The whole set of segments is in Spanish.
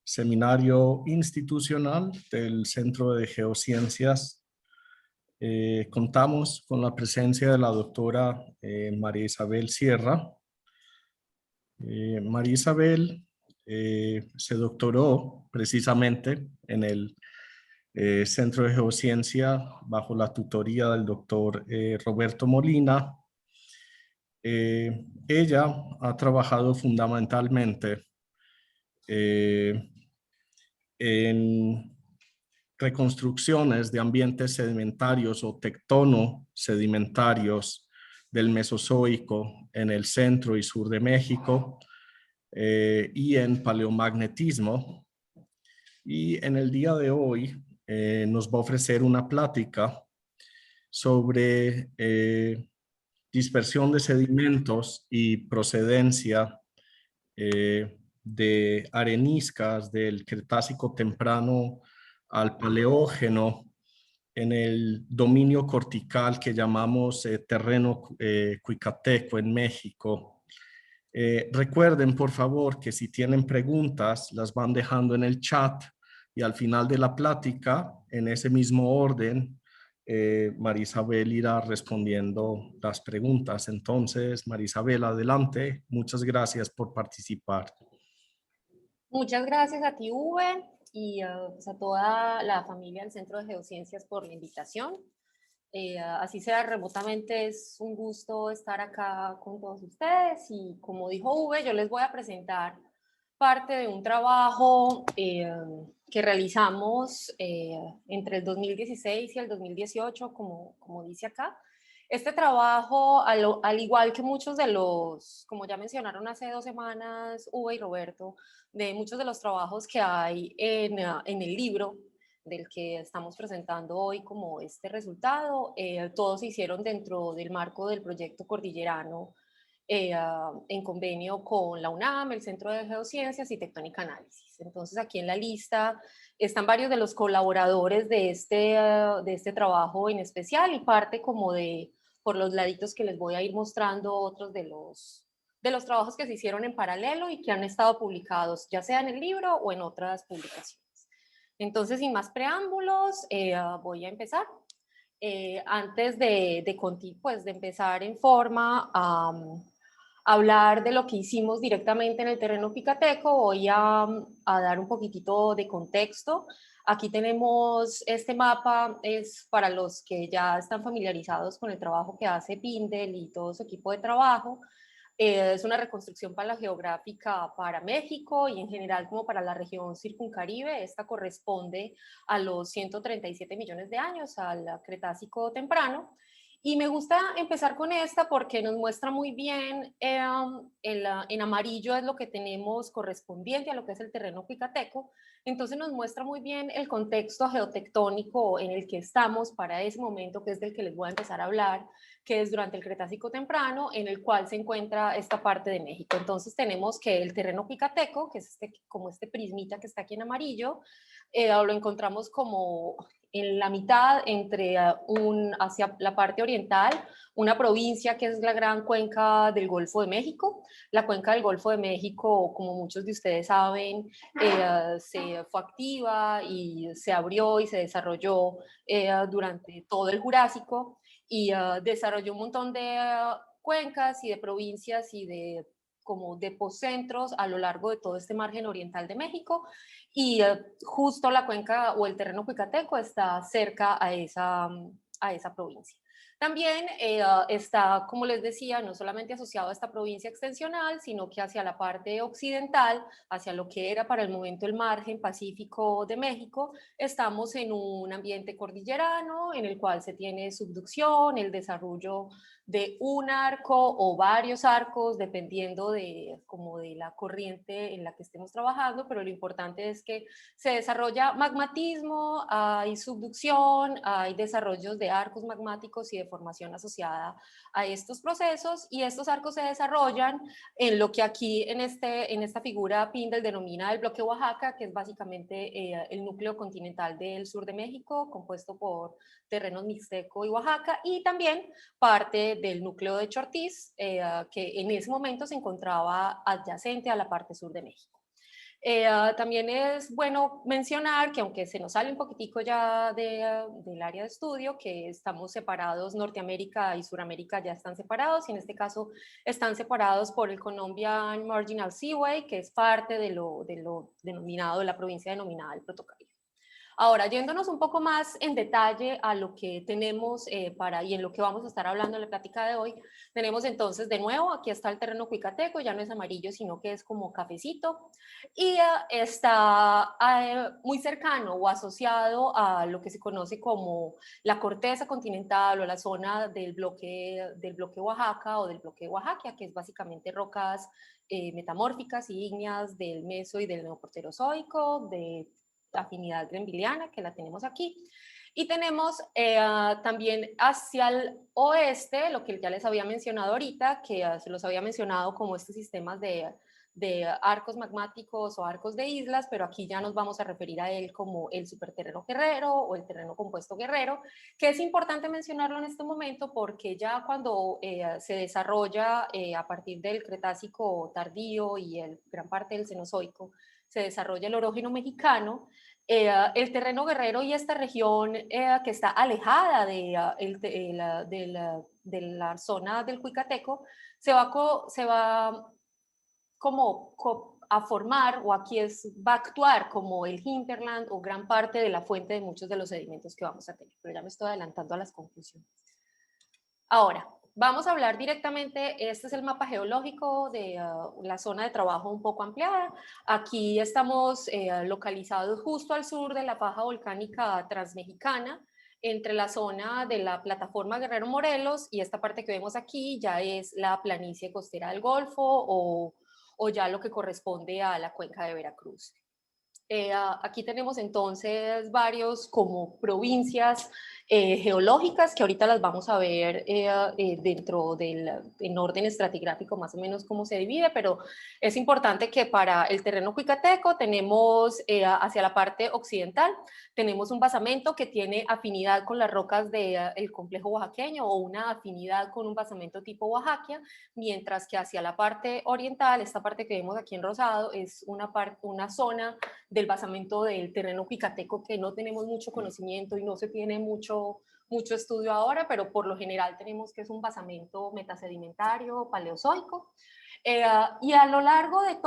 seminario institucional del Centro de Geociencias. Contamos con la presencia de la doctora María Isabel Sierra. María Isabel se doctoró precisamente en el Centro de Geociencia bajo la tutoría del doctor Roberto Molina. Ella ha trabajado fundamentalmente en reconstrucciones de ambientes sedimentarios o tectono-sedimentarios del Mesozoico en el centro y sur de México y en paleomagnetismo. Y en el día de hoy nos va a ofrecer una plática sobre dispersión de sedimentos y procedencia de areniscas del Cretácico temprano al Paleógeno en el dominio cortical que llamamos terreno cuicateco en México. Recuerden, por favor, que si tienen preguntas, las van dejando en el chat y al final de la plática, en ese mismo orden, Marisabel irá respondiendo las preguntas. Entonces, Marisabel, adelante. Muchas gracias por participar. Muchas gracias a ti, Uwe, y pues a toda la familia del Centro de Geociencias por la invitación. Así sea remotamente, es un gusto estar acá con todos ustedes y como dijo Uwe, yo les voy a presentar parte de un trabajo que realizamos entre el 2016 y el 2018, como dice acá. Este trabajo, al igual que muchos de los, como ya mencionaron hace 2 semanas Uwe y Roberto, de muchos de los trabajos que hay en el libro del que estamos presentando hoy como este resultado, todos se hicieron dentro del marco del proyecto Cordillerano en convenio con la UNAM, el Centro de Geociencias y Tectónica Análisis. Entonces aquí en la lista están varios de los colaboradores de este trabajo en especial y parte como por los laditos que les voy a ir mostrando otros de los trabajos que se hicieron en paralelo y que han estado publicados, ya sea en el libro o en otras publicaciones. Entonces, sin más preámbulos, voy a empezar. Antes de empezar en forma a hablar de lo que hicimos directamente en el terreno picateco, voy a dar un poquitito de contexto. Aquí tenemos este mapa, es para los que ya están familiarizados con el trabajo que hace Pindel y todo su equipo de trabajo. Es una reconstrucción paleogeográfica para México y en general como para la región circuncaribe. Esta corresponde a los 137 millones de años, al Cretácico temprano. Y me gusta empezar con esta porque nos muestra muy bien, en amarillo es lo que tenemos correspondiente a lo que es el terreno picateco, entonces nos muestra muy bien el contexto geotectónico en el que estamos para ese momento, que es del que les voy a empezar a hablar, que es durante el Cretácico temprano, en el cual se encuentra esta parte de México. Entonces tenemos que el terreno picateco, que es como este prismita que está aquí en amarillo, lo encontramos como en la mitad entre hacia la parte oriental, una provincia que es la gran cuenca del Golfo de México. La cuenca del Golfo de México, como muchos de ustedes saben, se fue activa y se abrió y se desarrolló durante todo el Jurásico y desarrolló un montón de cuencas y de provincias y de como depocentros a lo largo de todo este margen oriental de México y justo la cuenca o el terreno picateco está cerca a esa provincia. También está, como les decía, no solamente asociado a esta provincia extensional, sino que hacia la parte occidental, hacia lo que era para el momento el margen pacífico de México, estamos en un ambiente cordillerano en el cual se tiene subducción, el desarrollo de un arco o varios arcos, dependiendo como de la corriente en la que estemos trabajando, pero lo importante es que se desarrolla magmatismo, hay subducción, hay desarrollos de arcos magmáticos y de formación asociada a estos procesos, y estos arcos se desarrollan en lo que aquí en esta figura Pindel denomina el bloque Oaxaca, que es básicamente el núcleo continental del sur de México, compuesto por terrenos mixteco y Oaxaca, y también parte del núcleo de Chortiz, que en ese momento se encontraba adyacente a la parte sur de México. También es bueno mencionar que aunque se nos sale un poquitico ya del área de estudio, que estamos separados, Norteamérica y Suramérica ya están separados, y en este caso están separados por el Colombian Marginal Seaway, que es parte de lo denominado, de la provincia denominada el Protocario. Ahora, yéndonos un poco más en detalle a lo que tenemos y en lo que vamos a estar hablando en la plática de hoy, tenemos entonces de nuevo, aquí está el terreno cuicateco, ya no es amarillo, sino que es como cafecito, y está muy cercano o asociado a lo que se conoce como la corteza continental o la zona del bloque Oaxaca o del bloque Oaxaca, que es básicamente rocas metamórficas y ígneas del Meso y del Neoproterozoico, de afinidad grenviliana, que la tenemos aquí. Y tenemos también hacia el oeste, lo que ya les había mencionado ahorita, que se los había mencionado como estos sistemas de arcos magmáticos o arcos de islas, pero aquí ya nos vamos a referir a él como el superterreno guerrero o el terreno compuesto guerrero, que es importante mencionarlo en este momento porque ya cuando se desarrolla a partir del Cretácico tardío y gran parte del Cenozoico, se desarrolla el orógeno mexicano, el terreno guerrero y esta región que está alejada de la zona del Cuicateco se va como a formar, o aquí va a actuar como el hinterland o gran parte de la fuente de muchos de los sedimentos que vamos a tener, pero ya me estoy adelantando a las conclusiones. Ahora, vamos a hablar directamente, este es el mapa geológico de la zona de trabajo un poco ampliada. Aquí estamos localizados justo al sur de la faja volcánica transmexicana, entre la zona de la plataforma Guerrero Morelos y esta parte que vemos aquí ya es la planicie costera del Golfo o ya lo que corresponde a la cuenca de Veracruz. Aquí tenemos entonces varios como provincias geológicas que ahorita las vamos a ver dentro en orden estratigráfico más o menos cómo se divide, pero es importante que para el terreno cuicateco tenemos hacia la parte occidental, tenemos un basamento que tiene afinidad con las rocas del complejo oaxaqueño o una afinidad con un basamento tipo Oaxaca, mientras que hacia la parte oriental, esta parte que vemos aquí en rosado, es una zona del basamento del terreno cuicateco que no tenemos mucho conocimiento y no se tiene mucho estudio ahora, pero por lo general tenemos que es un basamento metasedimentario paleozoico. Y a lo largo de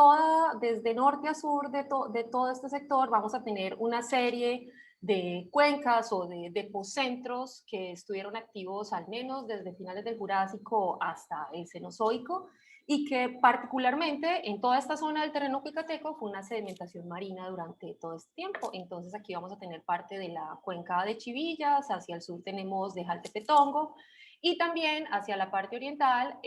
desde norte a sur de todo este sector, vamos a tener una serie de cuencas o de depocentros que estuvieron activos al menos desde finales del Jurásico hasta el Cenozoico, y que particularmente en toda esta zona del terreno cuicateco fue una sedimentación marina durante todo este tiempo. Entonces aquí vamos a tener parte de la cuenca de Chivillas, hacia el sur tenemos de Jaltepetongo, y también hacia la parte oriental,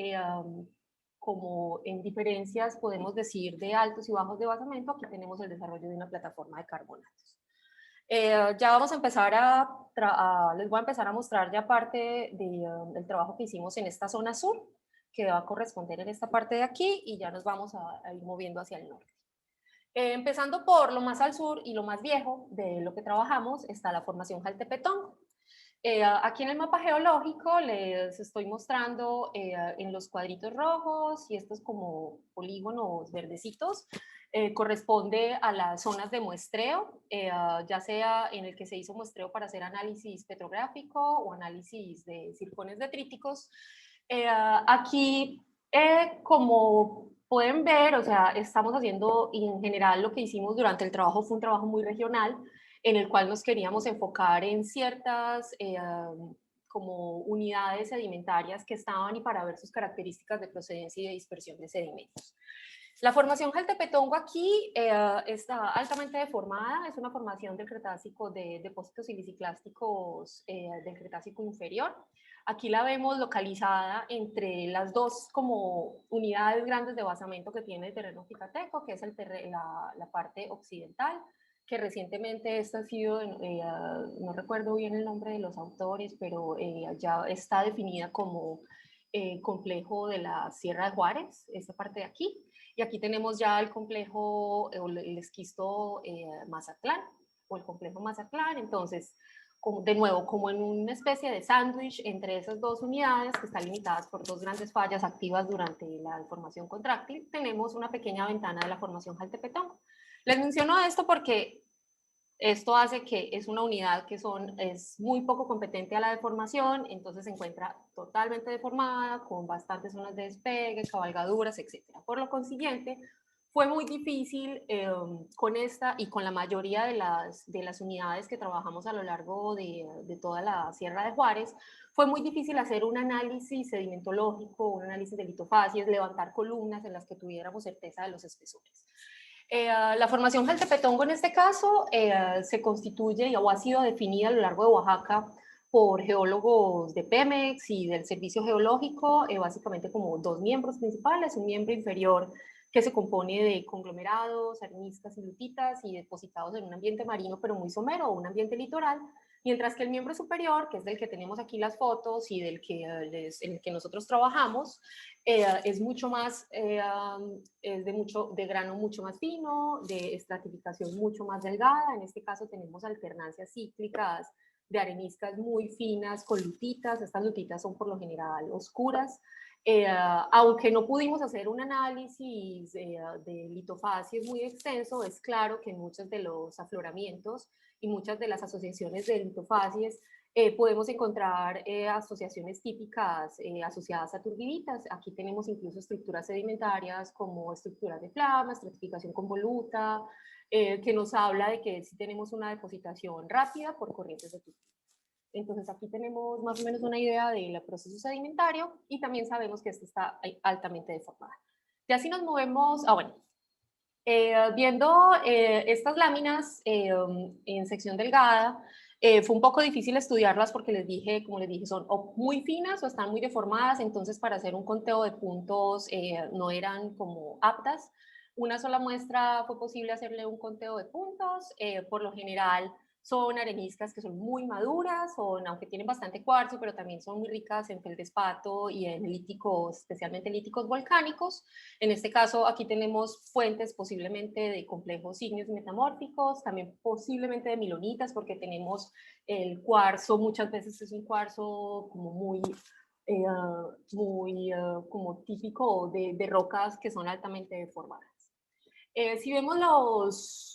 como en diferencias podemos decir de altos y bajos de basamento, aquí tenemos el desarrollo de una plataforma de carbonatos. Ya vamos a empezar les voy a empezar a mostrar ya parte del trabajo que hicimos en esta zona sur, que va a corresponder en esta parte de aquí, y ya nos vamos a ir moviendo hacia el norte. Empezando por lo más al sur y lo más viejo de lo que trabajamos, está la formación Jaltepetongo. Aquí en el mapa geológico les estoy mostrando en los cuadritos rojos y estos como polígonos verdecitos, corresponde a las zonas de muestreo, ya sea en el que se hizo muestreo para hacer análisis petrográfico o análisis de circones detríticos. Aquí, como pueden ver, o sea, estamos haciendo, y en general lo que hicimos durante el trabajo fue un trabajo muy regional, en el cual nos queríamos enfocar en ciertas como unidades sedimentarias que estaban y para ver sus características de procedencia y de dispersión de sedimentos. La formación Jaltepetongo aquí está altamente deformada, es una formación del Cretácico de depósitos siliciclásticos del Cretácico inferior. Aquí la vemos localizada entre las dos como unidades grandes de basamento que tiene el terreno cuicateco, que es la parte occidental, que recientemente esta ha sido, no recuerdo bien el nombre de los autores, pero ya está definida como complejo de la Sierra de Juárez, esta parte de aquí. Y aquí tenemos ya el complejo, el esquisto Mazatlán, o el complejo Mazatlán. Entonces, de nuevo, como en una especie de sándwich entre esas dos unidades, que están limitadas por dos grandes fallas activas durante la formación contráctil, tenemos una pequeña ventana de la formación Jaltepetongo. Les menciono esto porque esto hace que es una unidad que es muy poco competente a la deformación, entonces se encuentra totalmente deformada, con bastantes zonas de despegue, cabalgaduras, etc. Por lo consiguiente, fue muy difícil con esta y con la mayoría de las unidades que trabajamos a lo largo de toda la Sierra de Juárez, fue muy difícil hacer un análisis sedimentológico, un análisis de litofacies, levantar columnas en las que tuviéramos certeza de los espesores. La formación Jaltepetongo en este caso se constituye o ha sido definida a lo largo de Oaxaca por geólogos de Pemex y del Servicio Geológico, básicamente como dos miembros principales, un miembro inferior que se compone de conglomerados, areniscas y lutitas y depositados en un ambiente marino pero muy somero o un ambiente litoral, mientras que el miembro superior, que es del que tenemos aquí las fotos y en el que nosotros trabajamos, es mucho más, es de grano mucho más fino, de estratificación mucho más delgada. En este caso tenemos alternancias cíclicas de areniscas muy finas con lutitas. Estas lutitas son por lo general oscuras. Aunque no pudimos hacer un análisis de litofacies muy extenso, es claro que en muchos de los afloramientos y muchas de las asociaciones de litofacies podemos encontrar asociaciones típicas asociadas a turbiditas. Aquí tenemos incluso estructuras sedimentarias como estructuras de flama, estratificación con voluta, que nos habla de que sí tenemos una depositación rápida por corrientes de turbiditas. Entonces aquí tenemos más o menos una idea del proceso sedimentario y también sabemos que esto está altamente deformada. Ya si nos movemos, bueno, viendo estas láminas en sección delgada, fue un poco difícil estudiarlas porque les dije, como les dije, son o muy finas o están muy deformadas, entonces para hacer un conteo de puntos no eran como aptas. Una sola muestra fue posible hacerle un conteo de puntos, por lo general son areniscas que son muy maduras, aunque tienen bastante cuarzo, pero también son muy ricas en feldespato y en líticos, especialmente líticos volcánicos. En este caso, aquí tenemos fuentes posiblemente de complejos ígneos metamórficos, también posiblemente de milonitas, porque tenemos el cuarzo, muchas veces es un cuarzo como como típico de rocas que son altamente deformadas. Si vemos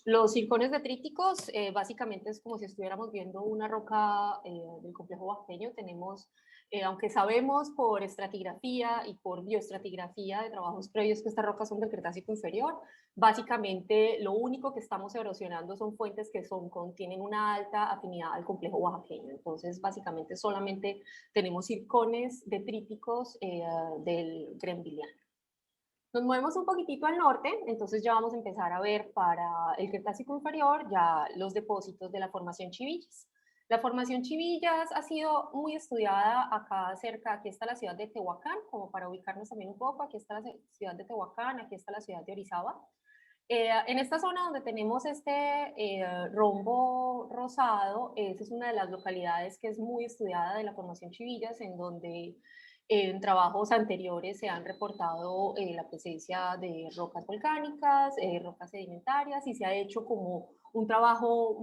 los circones detríticos, básicamente es como si estuviéramos viendo una roca del complejo oaxaqueño. Tenemos, aunque sabemos por estratigrafía y por bioestratigrafía de trabajos previos que estas rocas son del Cretácico inferior, básicamente lo único que estamos erosionando son fuentes que tienen una alta afinidad al complejo oaxaqueño. Entonces, básicamente solamente tenemos circones detríticos del Greenvilliano. Nos movemos un poquitito al norte, entonces ya vamos a empezar a ver para el Cretácico inferior ya los depósitos de la formación Chivillas. La formación Chivillas ha sido muy estudiada acá cerca, aquí está la ciudad de Tehuacán, como para ubicarnos también un poco, aquí está la ciudad de Tehuacán, aquí está la ciudad de Orizaba. En esta zona donde tenemos este rombo rosado, esa es una de las localidades que es muy estudiada de la formación Chivillas, en donde en trabajos anteriores se han reportado la presencia de rocas volcánicas, rocas sedimentarias, y se ha hecho como un trabajo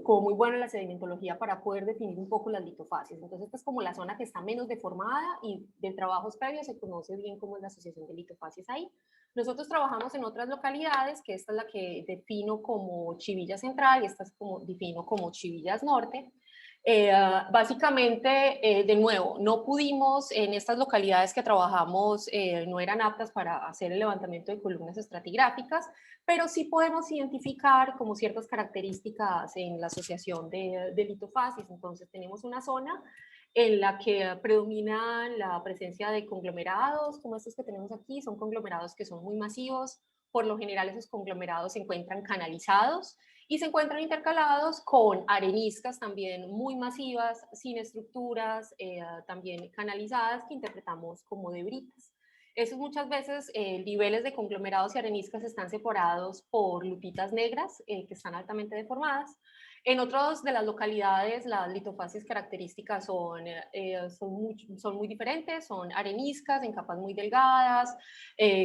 como muy bueno en la sedimentología para poder definir un poco las litofacies. Entonces, esta es como la zona que está menos deformada y de trabajos previos se conoce bien cómo es la asociación de litofacies ahí. Nosotros trabajamos en otras localidades, que esta es la que defino como Chivillas Central y esta es como defino como Chivillas Norte. Básicamente, de nuevo, no pudimos, en estas localidades que trabajamos, no eran aptas para hacer el levantamiento de columnas estratigráficas, pero sí podemos identificar como ciertas características en la asociación de litofacies. Entonces tenemos una zona en la que predomina la presencia de conglomerados, como estos que tenemos aquí, son conglomerados que son muy masivos. Por lo general esos conglomerados se encuentran canalizados y se encuentran intercalados con areniscas también muy masivas, sin estructuras, también canalizadas, que interpretamos como debritas. Esos muchas veces niveles de conglomerados y areniscas están separados por lutitas negras que están altamente deformadas. En otras de las localidades, las litofacies características son muy diferentes, son areniscas en capas muy delgadas,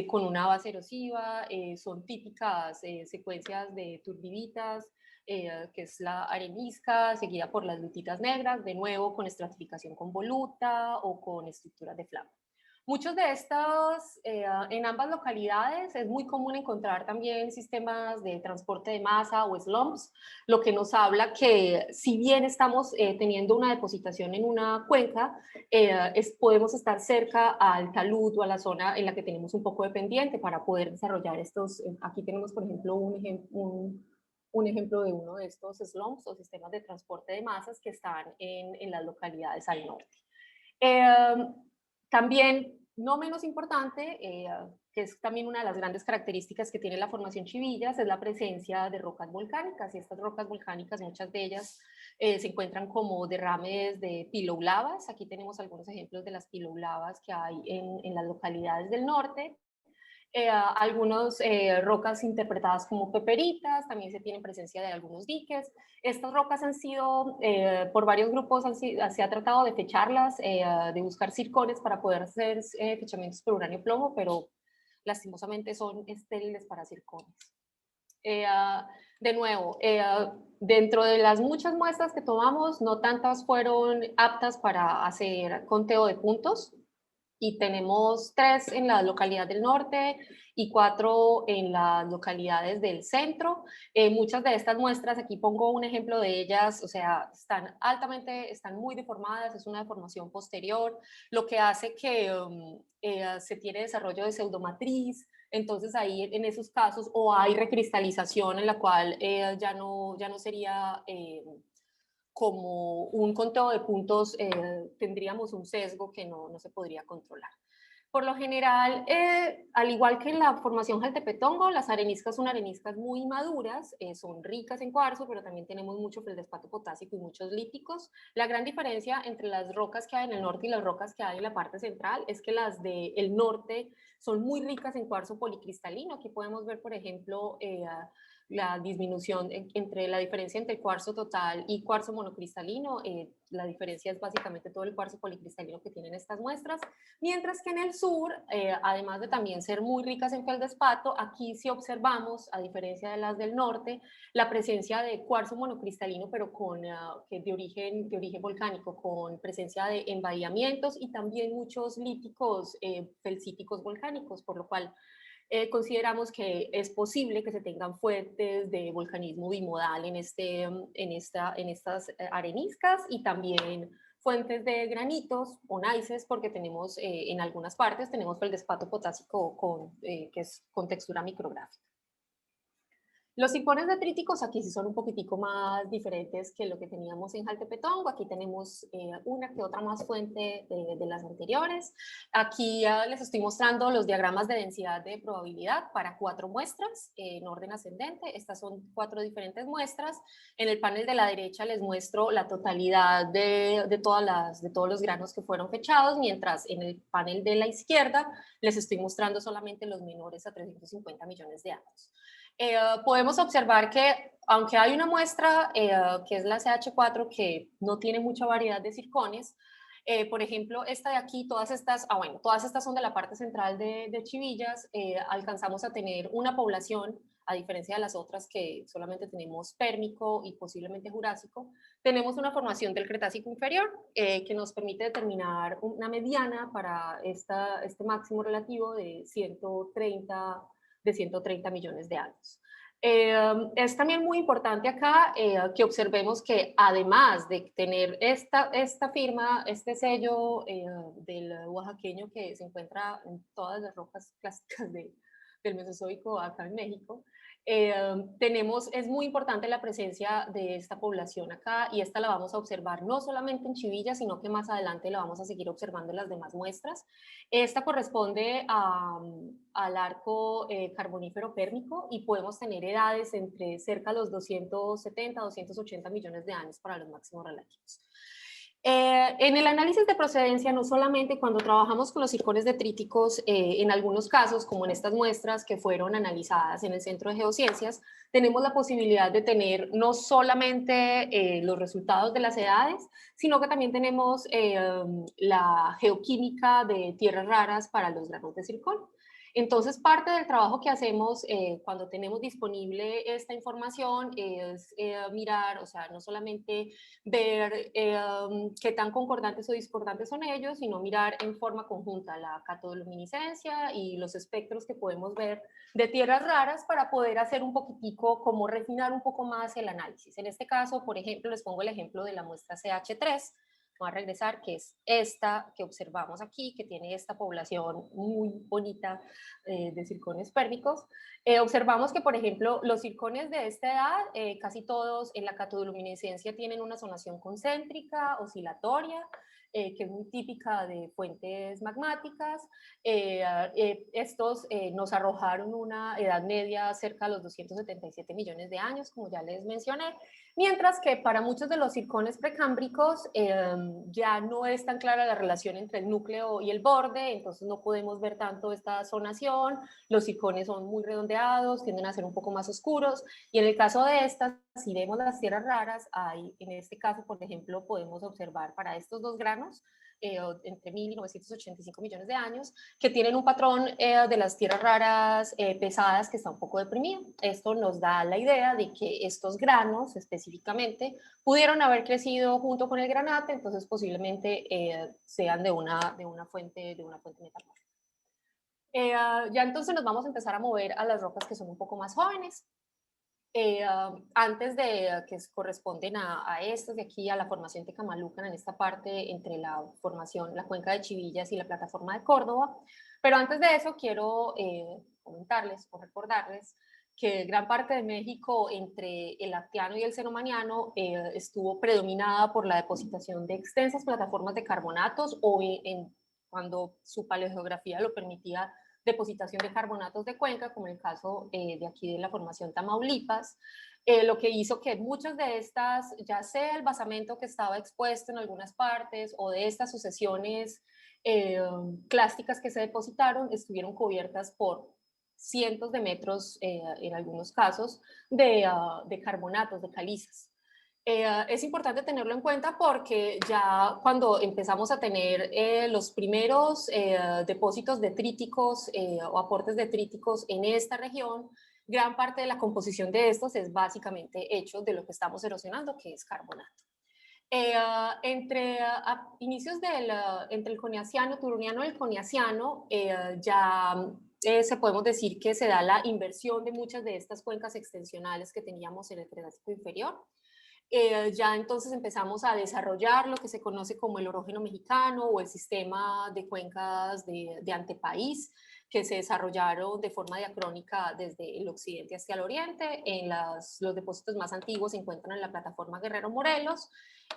con una base erosiva, son típicas secuencias de turbiditas, que es la arenisca, seguida por las lutitas negras, de nuevo con estratificación con voluta o con estructuras de flama. Muchos de estos, en ambas localidades, es muy común encontrar también sistemas de transporte de masa o slumps, lo que nos habla que si bien estamos teniendo una depositación en una cuenca, podemos estar cerca al talud o a la zona en la que tenemos un poco de pendiente para poder desarrollar estos. Aquí tenemos, por ejemplo, un ejemplo de uno de estos slumps o sistemas de transporte de masas que están en las localidades al norte. Eh, También, no menos importante, que es también una de las grandes características que tiene la formación Chivillas, es la presencia de rocas volcánicas. Y estas rocas volcánicas, muchas de ellas se encuentran como derrames de piloulavas. Aquí tenemos algunos ejemplos de las piloulavas que hay en las localidades del norte. Algunas rocas interpretadas como peperitas, también se tiene presencia de algunos diques. Estas rocas han sido, por varios grupos, se ha tratado de fecharlas, de buscar circones para poder hacer fechamientos por uranio plomo, pero lastimosamente son estériles para circones. De nuevo, dentro de las muchas muestras que tomamos, no tantas fueron aptas para hacer conteo de puntos, y tenemos 3 en la localidad del norte y 4 en las localidades del centro. Muchas de estas muestras, aquí pongo un ejemplo de ellas, o sea, están muy deformadas, es una deformación posterior, lo que hace que se tiene desarrollo de pseudomatriz. Entonces ahí en esos casos, o hay recristalización en la cual ya no sería como un conteo de puntos, tendríamos un sesgo que no se podría controlar. Por lo general, al igual que en la formación Jaltepetongo, las areniscas son areniscas muy maduras, son ricas en cuarzo, pero también tenemos mucho feldespato potásico y muchos líticos. La gran diferencia entre las rocas que hay en el norte y las rocas que hay en la parte central es que las del norte son muy ricas en cuarzo policristalino. Aquí podemos ver, por ejemplo, la disminución entre la diferencia entre el cuarzo total y cuarzo monocristalino. La diferencia es básicamente todo el cuarzo policristalino que tienen estas muestras, mientras que en el sur, además de también ser muy ricas en feldespato, aquí sí observamos, a diferencia de las del norte, la presencia de cuarzo monocristalino, pero que de origen volcánico, con presencia de embahillamientos y también muchos líticos felcíticos volcánicos, por lo cual consideramos que es posible que se tengan fuentes de volcanismo bimodal en estas areniscas, y también fuentes de granitos o gneisses, porque tenemos en algunas partes tenemos feldespato potásico que es con textura micrográfica. Los circones detríticos aquí sí son un poquitico más diferentes que lo que teníamos en Jaltepetongo. Aquí tenemos una que otra más fuente de las anteriores. Aquí les estoy mostrando los diagramas de densidad de probabilidad para 4 muestras en orden ascendente. Estas son 4 diferentes muestras. En el panel de la derecha les muestro la totalidad de todos los granos que fueron fechados, mientras en el panel de la izquierda les estoy mostrando solamente los menores a 350 millones de años. Podemos observar que, aunque hay una muestra que es la CH4 que no tiene mucha variedad de circones, por ejemplo, esta de aquí, todas estas son de la parte central de Chivillas. Alcanzamos a tener una población, a diferencia de las otras que solamente tenemos pérmico y posiblemente jurásico, tenemos una formación del Cretácico inferior que nos permite determinar una mediana para este máximo relativo de 130 millones de años. Es también muy importante acá que observemos que, además de tener esta firma, este sello del oaxaqueño que se encuentra en todas las rocas clásicas del Mesozoico acá en México, es muy importante la presencia de esta población acá, y esta la vamos a observar no solamente en Chivillas, sino que más adelante la vamos a seguir observando en las demás muestras. Esta corresponde al arco carbonífero pérmico, y podemos tener edades entre cerca de los 270 a 280 millones de años para los máximos relativos. En el análisis de procedencia, no solamente cuando trabajamos con los circones detríticos, en algunos casos, como en estas muestras que fueron analizadas en el Centro de Geociencias, tenemos la posibilidad de tener no solamente los resultados de las edades, sino que también tenemos la geoquímica de tierras raras para los granos de circón. Entonces, parte del trabajo que hacemos cuando tenemos disponible esta información es mirar, o sea, no solamente ver qué tan concordantes o discordantes son ellos, sino mirar en forma conjunta la catodoluminiscencia y los espectros que podemos ver de tierras raras para poder hacer un poquitico, como refinar un poco más el análisis. En este caso, por ejemplo, les pongo el ejemplo de la muestra CH3, voy a regresar, que es esta que observamos aquí, que tiene esta población muy bonita de circones pérmicos. Observamos que, por ejemplo, los circones de esta edad, casi todos en la catodoluminescencia tienen una zonación concéntrica, oscilatoria, que es muy típica de fuentes magmáticas. Estos nos arrojaron una edad media cerca de los 277 millones de años, como ya les mencioné, mientras que para muchos de los circones precámbricos ya no es tan clara la relación entre el núcleo y el borde, entonces no podemos ver tanto esta zonación, los circones son muy redondeados, tienden a ser un poco más oscuros, y en el caso de estas, si vemos las tierras raras, hay, en este caso, por ejemplo, podemos observar para estos dos granos, entre 1.000 y 985 millones de años, que tienen un patrón de las tierras raras pesadas que está un poco deprimido. Esto nos da la idea de que estos granos específicamente pudieron haber crecido junto con el granate, entonces posiblemente sean de una fuente metamórfica. Ya entonces nos vamos a empezar a mover a las rocas que son un poco más jóvenes. Antes de que corresponden a estas de aquí, a la formación Tecamalucan, en esta parte entre la formación, la cuenca de Chivillas y la plataforma de Córdoba. Pero antes de eso quiero comentarles o recordarles que gran parte de México entre el Actiano y el Cenomaniano estuvo predominada por la depositación de extensas plataformas de carbonatos o cuando su paleogeografía lo permitía, depositación de carbonatos de cuenca, como en el caso de aquí de la formación Tamaulipas, lo que hizo que muchas de estas, ya sea el basamento que estaba expuesto en algunas partes o de estas sucesiones clásticas que se depositaron, estuvieron cubiertas por cientos de metros, en algunos casos, de carbonatos, de calizas. Es importante tenerlo en cuenta porque ya cuando empezamos a tener los primeros depósitos detríticos o aportes detríticos en esta región, gran parte de la composición de estos es básicamente hecho de lo que estamos erosionando, que es carbonato. Entre inicios entre el Coniaciano, Turoniano y el Coniaciano, ya se podemos decir que se da la inversión de muchas de estas cuencas extensionales que teníamos en el Cretácico inferior. Ya entonces empezamos a desarrollar lo que se conoce como el orógeno mexicano o el sistema de cuencas de antepaís, que se desarrollaron de forma diacrónica desde el occidente hacia el oriente. Los depósitos más antiguos se encuentran en la plataforma Guerrero Morelos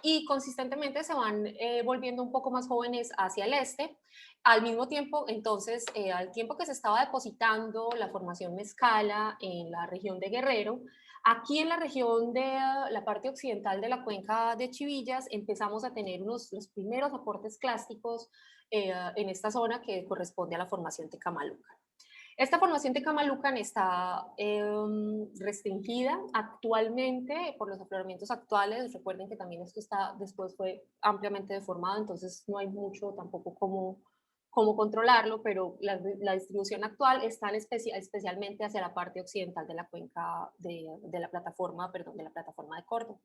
y consistentemente se van volviendo un poco más jóvenes hacia el este. Al mismo tiempo, entonces, al tiempo que se estaba depositando la formación Mezcala en la región de Guerrero, aquí en la región de la parte occidental de la cuenca de Chivillas empezamos a tener los primeros aportes clásicos en esta zona que corresponde a la formación Tecamalucan. Esta formación Tecamalucan está restringida actualmente por los afloramientos actuales. Recuerden que también esto después fue ampliamente deformado, entonces no hay mucho tampoco cómo controlarlo, pero la distribución actual está especialmente hacia la parte occidental de la cuenca de la plataforma de Córdoba.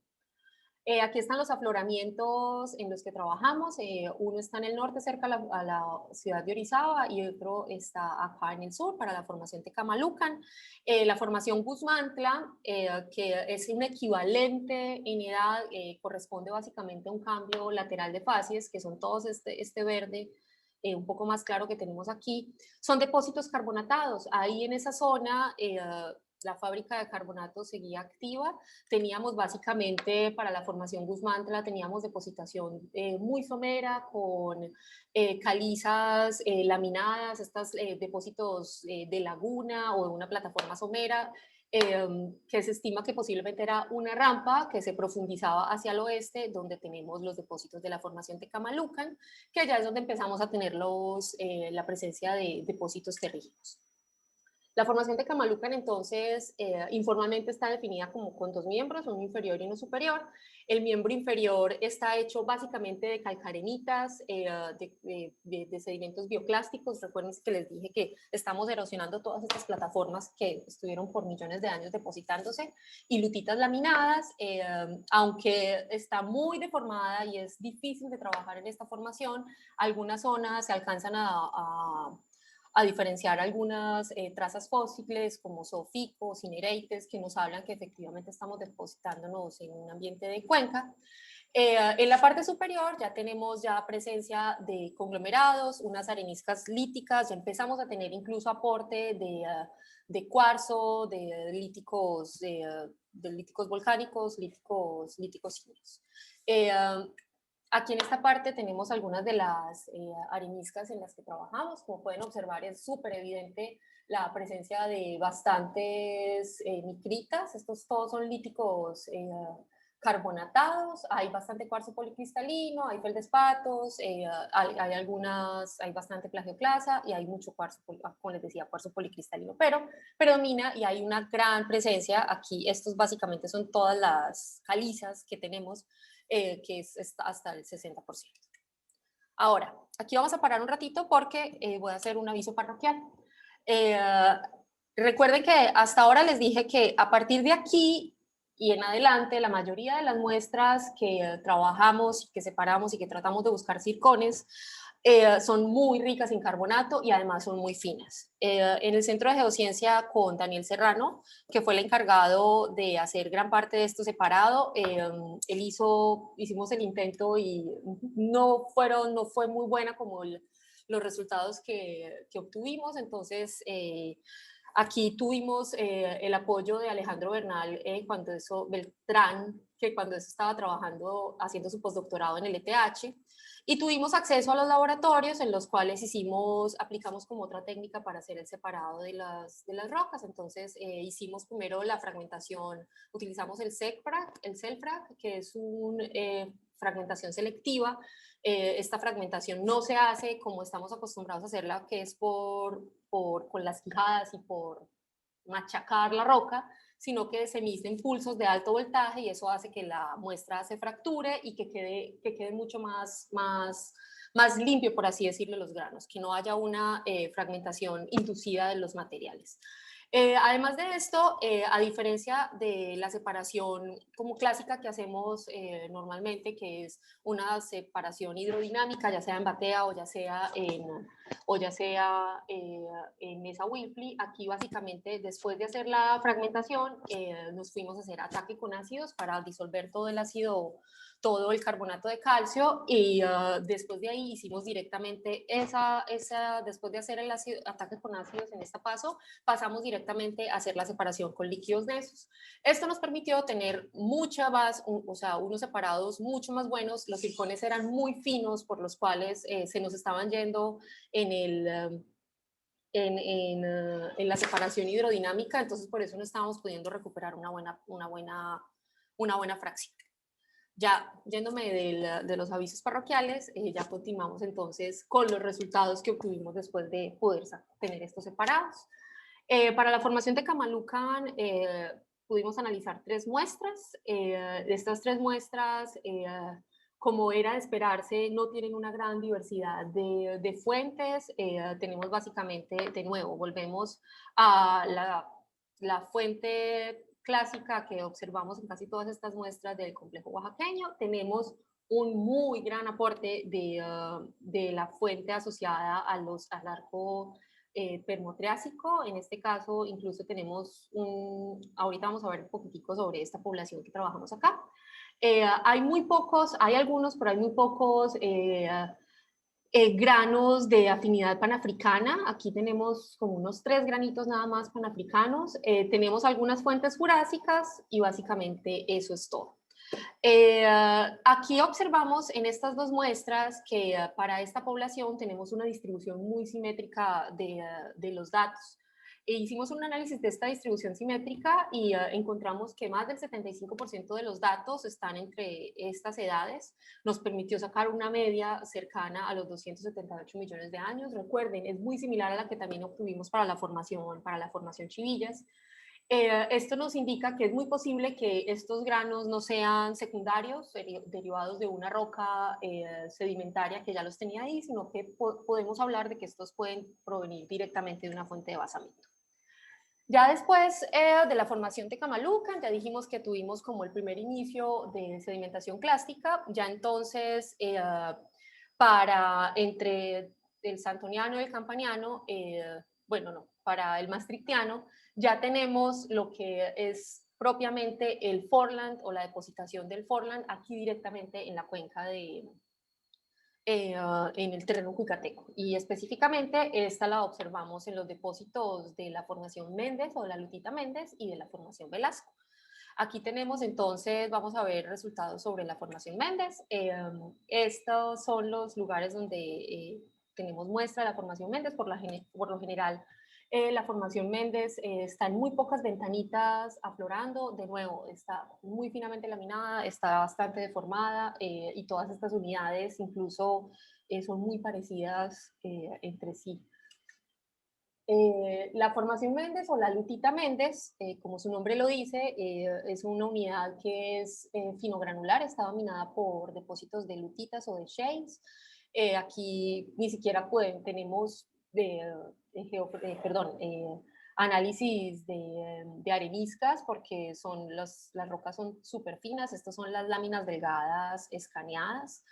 Aquí están los afloramientos en los que trabajamos. Uno está en el norte, cerca a la ciudad de Orizaba, y otro está acá en el sur, para la formación Tecamalucan. La formación Guzmantla, que es un equivalente en edad, corresponde básicamente a un cambio lateral de facies, que son todos este verde, un poco más claro que tenemos aquí, son depósitos carbonatados. Ahí en esa zona la fábrica de carbonato seguía activa. Teníamos básicamente para la formación Guzmantla, teníamos depositación muy somera con calizas laminadas, estos depósitos de laguna o de una plataforma somera, que se estima que posiblemente era una rampa que se profundizaba hacia el oeste, donde tenemos los depósitos de la formación Tecamalucan, que ya es donde empezamos a tener la presencia de depósitos terrígenos. La formación de Kamalucan, entonces, informalmente está definida como con dos miembros, uno inferior y uno superior. El miembro inferior está hecho básicamente de calcarenitas, de sedimentos bioclásticos. Recuerden que les dije que estamos erosionando todas estas plataformas que estuvieron por millones de años depositándose, y lutitas laminadas, aunque está muy deformada y es difícil de trabajar en esta formación, algunas zonas se alcanzan a diferenciar algunas trazas fósiles como zooficos, cinereites, que nos hablan que efectivamente estamos depositándonos en un ambiente de cuenca. En la parte superior ya tenemos ya presencia de conglomerados, unas areniscas líticas, ya empezamos a tener incluso aporte de cuarzo, de líticos volcánicos, líticos ígneos. Aquí en esta parte tenemos algunas de las areniscas en las que trabajamos. Como pueden observar, es súper evidente la presencia de bastantes micritas. Estos todos son líticos carbonatados. Hay bastante cuarzo policristalino, hay feldespatos, hay bastante plagioclasa y hay mucho cuarzo, como les decía, cuarzo policristalino. Pero predomina y hay una gran presencia aquí. Estos básicamente son todas las calizas que tenemos, que es hasta el 60%. Ahora, aquí vamos a parar un ratito porque voy a hacer un aviso parroquial. Recuerden que hasta ahora les dije que a partir de aquí y en adelante, la mayoría de las muestras que trabajamos, que separamos y que tratamos de buscar zircones, son muy ricas en carbonato y además son muy finas. En el Centro de Geociencia con Daniel Serrano, que fue el encargado de hacer gran parte de esto separado, hicimos el intento y no fue muy buena como los resultados que obtuvimos. Entonces, aquí tuvimos el apoyo de Alejandro Beltrán, que cuando eso estaba trabajando, haciendo su postdoctorado en el ETH, y tuvimos acceso a los laboratorios en los cuales aplicamos como otra técnica para hacer el separado de las rocas. Entonces hicimos primero la fragmentación, utilizamos el CELFRAG, que es una fragmentación selectiva. Esta fragmentación no se hace como estamos acostumbrados a hacerla, que es con las quijadas y por machacar la roca, sino que se emiten pulsos de alto voltaje y eso hace que la muestra se fracture y que quede mucho más limpio, por así decirlo, los granos, que no haya una fragmentación inducida de los materiales. Además de esto, a diferencia de la separación como clásica que hacemos normalmente, que es una separación hidrodinámica, ya sea en batea o ya sea en mesa Wilfley, aquí básicamente después de hacer la fragmentación nos fuimos a hacer ataque con ácidos para disolver todo el ácido, todo el carbonato de calcio, y después de ahí hicimos directamente después de hacer el ataque con ácidos en este paso, pasamos directamente a hacer la separación con líquidos densos. Esto nos permitió tener unos separados mucho más buenos. Los zircones eran muy finos, por los cuales se nos estaban yendo en la separación hidrodinámica, entonces por eso no estábamos pudiendo recuperar una buena fracción. Ya yéndome de los avisos parroquiales, ya continuamos entonces con los resultados que obtuvimos después de poder tener estos separados. Para la formación de Kamalucan pudimos analizar 3 muestras. De estas 3 muestras, como era de esperarse, no tienen una gran diversidad de fuentes. Tenemos básicamente, de nuevo, volvemos a la fuente clásica que observamos en casi todas estas muestras del complejo oaxaqueño. Tenemos un muy gran aporte de la fuente asociada al arco permotriásico. En este caso, incluso tenemos ahorita vamos a ver un poquitico sobre esta población que trabajamos acá. Hay algunos, pero hay muy pocos granos de afinidad panafricana. Aquí tenemos como unos 3 granitos nada más panafricanos. Tenemos algunas fuentes jurásicas y básicamente eso es todo. Aquí observamos en estas 2 muestras que para esta población tenemos una distribución muy simétrica de los datos. Hicimos un análisis de esta distribución simétrica y encontramos que más del 75% de los datos están entre estas edades. Nos permitió sacar una media cercana a los 278 millones de años. Recuerden, es muy similar a la que también obtuvimos para la formación Chivillas. Esto nos indica que es muy posible que estos granos no sean secundarios, derivados de una roca sedimentaria que ya los tenía ahí, sino que podemos hablar de que estos pueden provenir directamente de una fuente de basamiento. Ya después de la formación de Tecamalucan, ya dijimos que tuvimos como el primer inicio de sedimentación clástica, ya entonces para entre el Santoniano y el Campaniano, bueno, no, para el Maastrichtiano, ya tenemos lo que es propiamente el Forland o la depositación del Forland aquí directamente en la cuenca en el terreno cuicateco. Y específicamente esta la observamos en los depósitos de la formación Méndez o de la Lutita Méndez y de la formación Velasco. Aquí tenemos entonces, vamos a ver resultados sobre la formación Méndez. Estos son los lugares donde tenemos muestra de la formación Méndez. Por lo general, la formación Méndez está en muy pocas ventanitas aflorando. De nuevo, está muy finamente laminada, está bastante deformada y todas estas unidades incluso son muy parecidas entre sí. La formación Méndez o la Lutita Méndez, como su nombre lo dice, es una unidad que es finogranular, está dominada por depósitos de lutitas o de shales. Aquí ni siquiera tenemos análisis de areniscas porque las rocas son súper finas, estas son las láminas delgadas escaneadas.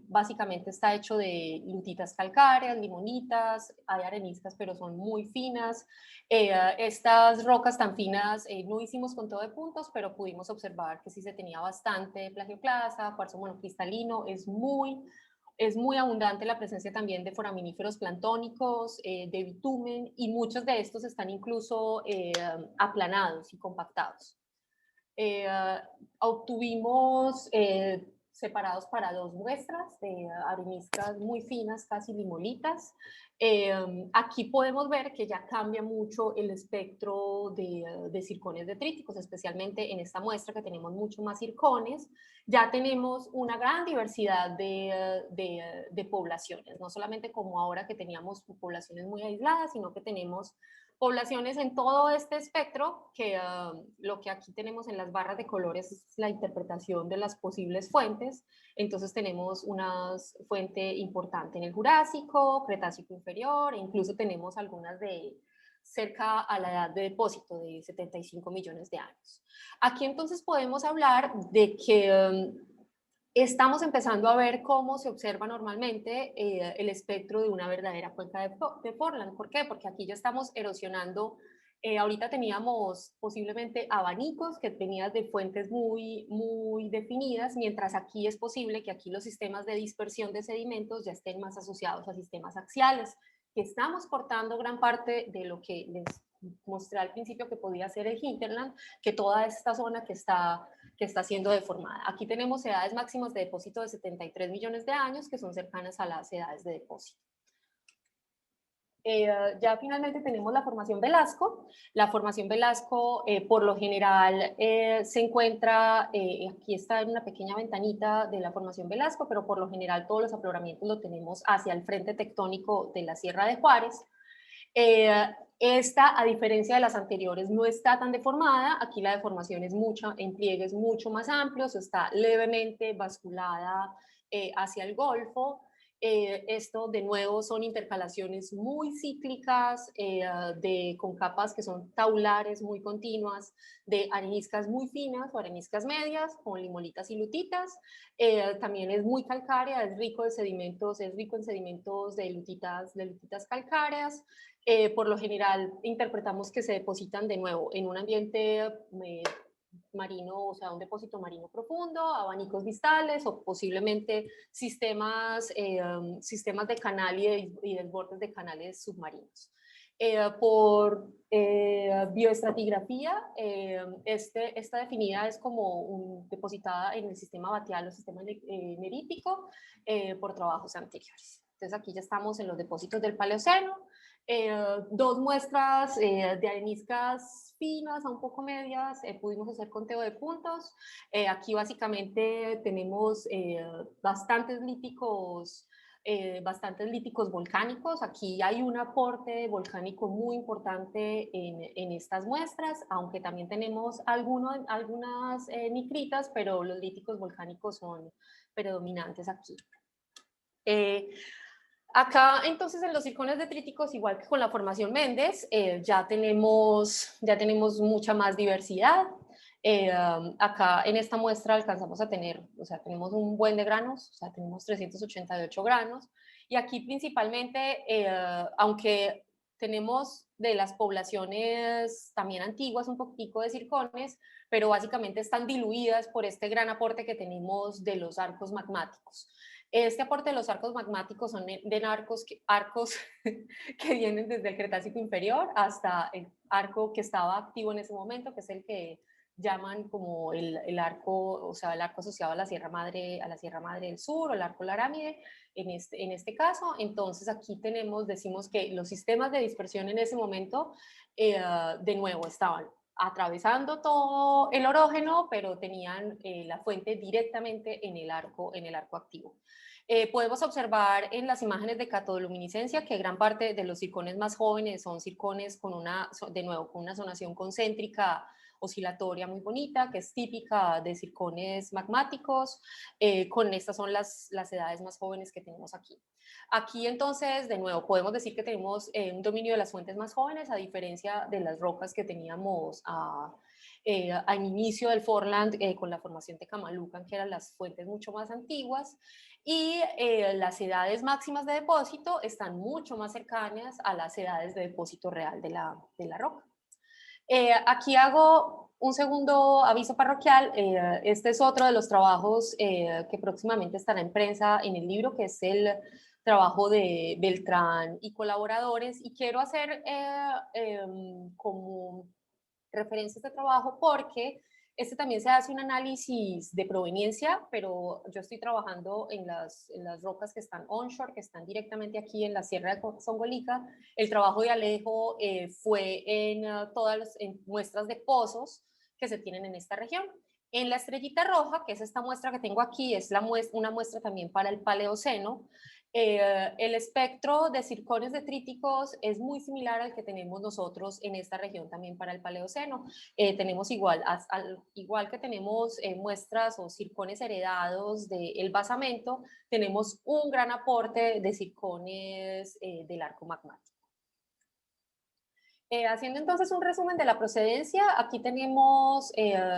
Básicamente está hecho de lutitas calcáreas, limonitas, hay areniscas, pero son muy finas. Estas rocas tan finas no hicimos conteo de puntos, pero pudimos observar que sí se tenía bastante plagioclasa, cuarzo monocristalino, es muy abundante la presencia también de foraminíferos planctónicos, de bitumen, y muchos de estos están incluso aplanados y compactados. Obtuvimos separados para dos muestras de areniscas muy finas, casi limolitas. Aquí podemos ver que ya cambia mucho el espectro de zircones detríticos, especialmente en esta muestra que tenemos mucho más zircones. Ya tenemos una gran diversidad de poblaciones, no solamente como ahora que teníamos poblaciones muy aisladas, sino que tenemos poblaciones en todo este espectro, que lo que aquí tenemos en las barras de colores es la interpretación de las posibles fuentes. Entonces tenemos una fuente importante en el Jurásico, Cretácico inferior, e incluso tenemos algunas de cerca a la edad de depósito de 75 millones de años. Aquí entonces podemos hablar de que estamos empezando a ver cómo se observa normalmente el espectro de una verdadera cuenca de Portland. ¿Por qué? Porque aquí ya estamos erosionando. Ahorita teníamos posiblemente abanicos que venían de fuentes muy, muy definidas, mientras aquí es posible que aquí los sistemas de dispersión de sedimentos ya estén más asociados a sistemas axiales, que estamos cortando gran parte de lo que les mostré al principio que podía ser el hinterland, que toda esta zona que está siendo deformada. Aquí tenemos edades máximas de depósito de 73 millones de años, que son cercanas a las edades de depósito. Ya finalmente tenemos la formación Velasco. La formación Velasco, por lo general, se encuentra, aquí está en una pequeña ventanita de la formación Velasco, pero por lo general todos los afloramientos lo tenemos hacia el frente tectónico de la Sierra de Juárez. Esta, a diferencia de las anteriores, no está tan deformada. Aquí la deformación es en pliegues mucho más amplios, está levemente basculada hacia el Golfo. Esto, de nuevo, son intercalaciones muy cíclicas, con capas que son tabulares, muy continuas, de areniscas muy finas o areniscas medias, con limolitas y lutitas. También es muy calcárea, es rico en sedimentos de lutitas calcáreas. Por lo general, interpretamos que se depositan de nuevo en un ambiente marino, o sea, un depósito marino profundo, abanicos distales o posiblemente sistemas de canal y desbordes de canales submarinos. Por bioestratigrafía, esta definida es como depositada en el sistema batial o sistema nerítico por trabajos anteriores. Entonces aquí ya estamos en los depósitos del Paleoceno. 2 muestras de areniscas finas a un poco medias, pudimos hacer conteo de puntos. Aquí básicamente tenemos bastantes líticos volcánicos. Aquí hay un aporte volcánico muy importante en estas muestras, aunque también tenemos algunas nicritas, pero los líticos volcánicos son predominantes aquí. Acá, entonces, en los circones detríticos, igual que con la formación Méndez, ya tenemos mucha más diversidad. Acá en esta muestra alcanzamos a tener, o sea, tenemos un buen de granos, o sea, tenemos 388 granos. Y aquí principalmente, aunque tenemos de las poblaciones también antiguas un poquitico de circones, pero básicamente están diluidas por este gran aporte que tenemos de los arcos magmáticos. Este aporte de los arcos magmáticos son de arcos que vienen desde el Cretácico inferior hasta el arco que estaba activo en ese momento, que es el que llaman como el arco, o sea, el arco asociado a la Sierra Madre del Sur, o el arco Larámide, en este caso. Entonces aquí decimos que los sistemas de dispersión en ese momento, de nuevo, estaban atravesando todo el orógeno, pero tenían la fuente directamente en el arco activo. Podemos observar en las imágenes de catodoluminiscencia que gran parte de los circones más jóvenes son circones con una zonación concéntrica oscilatoria muy bonita, que es típica de circones magmáticos. Con estas son las edades más jóvenes que tenemos aquí. Aquí entonces, de nuevo, podemos decir que tenemos un dominio de las fuentes más jóvenes, a diferencia de las rocas que teníamos al inicio del Forland con la formación de Tecamalucan, que eran las fuentes mucho más antiguas, y las edades máximas de depósito están mucho más cercanas a las edades de depósito real de la roca. Aquí hago un segundo aviso parroquial. Este es otro de los trabajos que próximamente estará en prensa en el libro, que es el trabajo de Beltrán y colaboradores, y quiero hacer como referencia a este trabajo porque también se hace un análisis de proveniencia, pero yo estoy trabajando en las rocas que están onshore, que están directamente aquí en la Sierra de Songolica. El trabajo de Alejo fue en todas las muestras de pozos que se tienen en esta región. En la estrellita roja, que es esta muestra que tengo aquí, es una muestra también para el Paleoceno. El espectro de circones detríticos es muy similar al que tenemos nosotros en esta región también para el Paleoceno. Tenemos igual que tenemos muestras o circones heredados del basamento, tenemos un gran aporte de circones del arco magmático. Haciendo entonces un resumen de la procedencia, aquí tenemos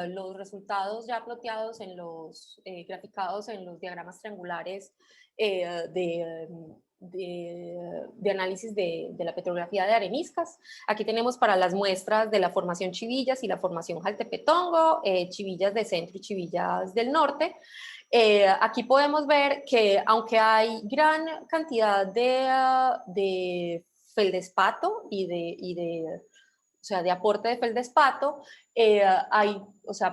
los resultados ya ploteados graficados en los diagramas triangulares de análisis de la petrografía de areniscas. Aquí tenemos para las muestras de la formación Chivillas y la formación Jaltepetongo, Chivillas de centro y Chivillas del norte. Aquí podemos ver que aunque hay gran cantidad de feldespato de aporte de feldespato,